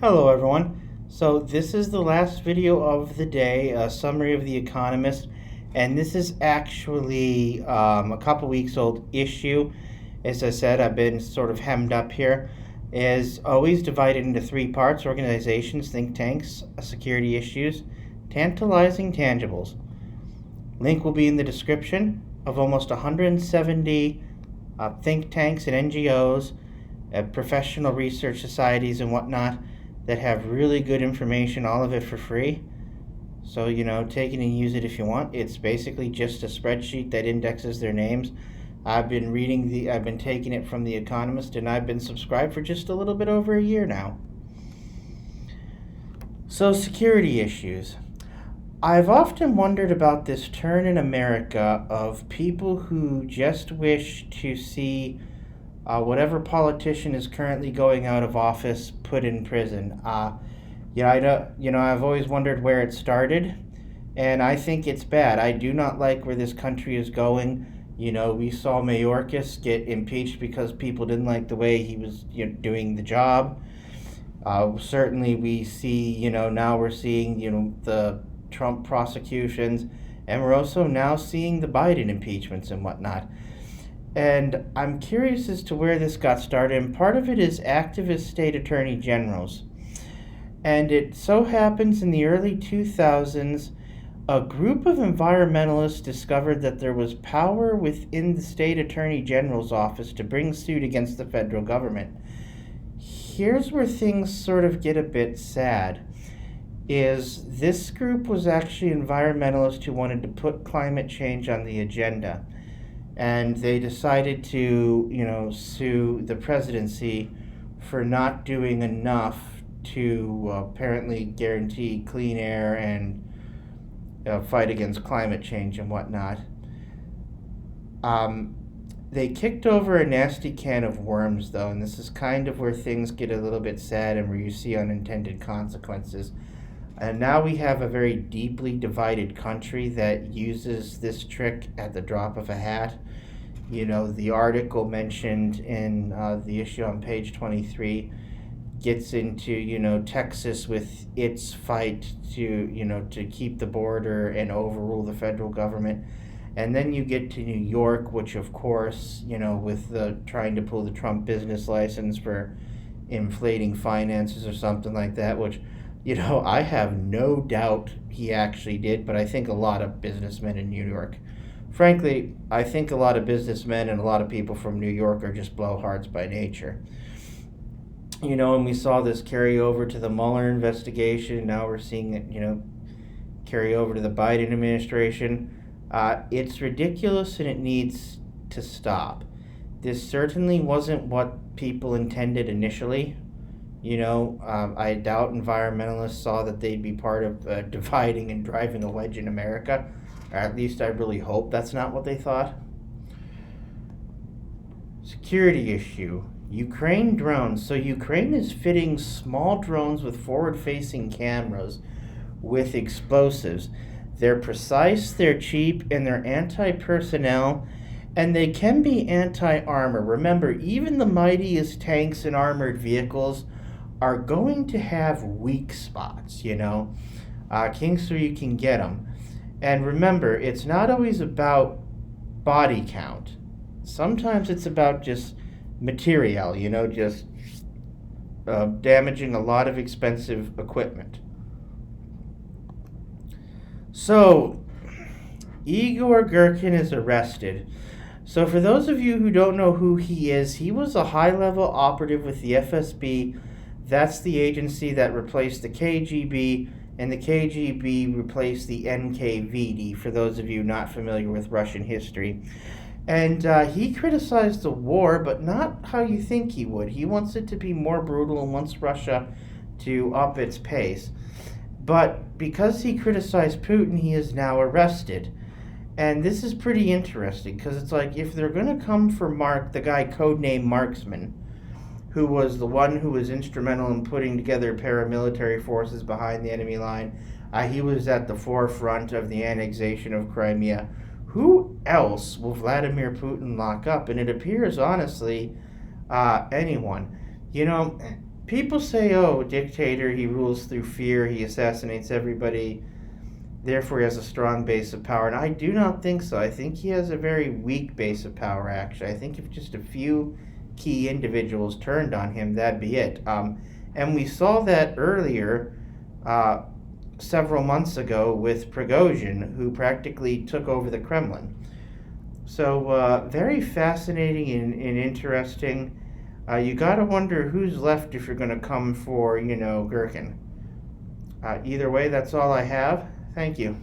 Hello everyone. So this is the last video of the day, a summary of The Economist, and this is actually a couple weeks old issue. As I said, I've been sort of hemmed up here. Is always divided into three parts: organizations, think tanks, security issues, tantalizing tangibles. Link will be in the description of almost 170 think tanks and NGOs, professional research societies and whatnot that have really good information, all of it for free. So, take it and use it if you want. It's basically just a spreadsheet that indexes their names. I've been taking it from The Economist, and I've been subscribed for just a little bit over a year now. So, security issues. I've often wondered about this turn in America of people who just wish to see whatever politician is currently going out of office put in prison. I've always wondered where it started, and I think it's bad. I do not like where this country is going. We saw Mayorkas get impeached because people didn't like the way he was doing the job. Certainly, we see, now we're seeing, the Trump prosecutions, and we're also now seeing the Biden impeachments and whatnot. And I'm curious as to where this got started, and part of it is activist state attorney generals. And it so happens in the early 2000s, a group of environmentalists discovered that there was power within the state attorney general's office to bring suit against the federal government. Here's where things sort of get a bit sad. Is this group was actually environmentalists who wanted to put climate change on the agenda. And they decided to, sue the presidency for not doing enough to apparently guarantee clean air and fight against climate change and whatnot. They kicked over a nasty can of worms, though, and this is kind of where things get a little bit sad and where you see unintended consequences. And now we have a very deeply divided country that uses this trick at the drop of a hat. The article mentioned in the issue on page 23 gets into, Texas with its fight to keep the border and overrule the federal government. And then you get to New York, which of course, with the trying to pull the Trump business license for inflating finances or something like that, which I have no doubt he actually did, but I think a lot of businessmen in New York, frankly, I think a lot of businessmen and a lot of people from New York are just blowhards by nature. And we saw this carry over to the Mueller investigation. Now we're seeing it, carry over to the Biden administration. It's ridiculous and it needs to stop. This certainly wasn't what people intended initially. I doubt environmentalists saw that they'd be part of dividing and driving a wedge in America. Or at least I really hope that's not what they thought. Security issue. Ukraine drones. So Ukraine is fitting small drones with forward-facing cameras with explosives. They're precise, they're cheap, and they're anti-personnel, and they can be anti-armor. Remember, even the mightiest tanks and armored vehicles are going to have weak spots, kinks where you can get them. And remember, it's not always about body count. Sometimes it's about just material, just damaging a lot of expensive equipment. So, Igor Girkin is arrested. So for those of you who don't know who he is, he was a high-level operative with the FSB. That's the agency that replaced the KGB, and the KGB replaced the NKVD, for those of you not familiar with Russian history. And he criticized the war, but not how you think he would. He wants it to be more brutal and wants Russia to up its pace. But because he criticized Putin, he is now arrested. And this is pretty interesting, because it's like, if they're going to come for Mark, the guy codenamed Marksman, who was the one who was instrumental in putting together paramilitary forces behind the enemy line. He was at the forefront of the annexation of Crimea. Who else will Vladimir Putin lock up? And it appears, honestly, anyone. people say, oh, dictator, he rules through fear, he assassinates everybody, therefore he has a strong base of power. And I do not think so. I think he has a very weak base of power, actually. I think if just a few key individuals turned on him, that'd be it. And we saw that earlier, several months ago, with Prigozhin, who practically took over the Kremlin. So very fascinating and interesting. You gotta wonder who's left if you're gonna come for, Gherkin. Either way, that's all I have. Thank you.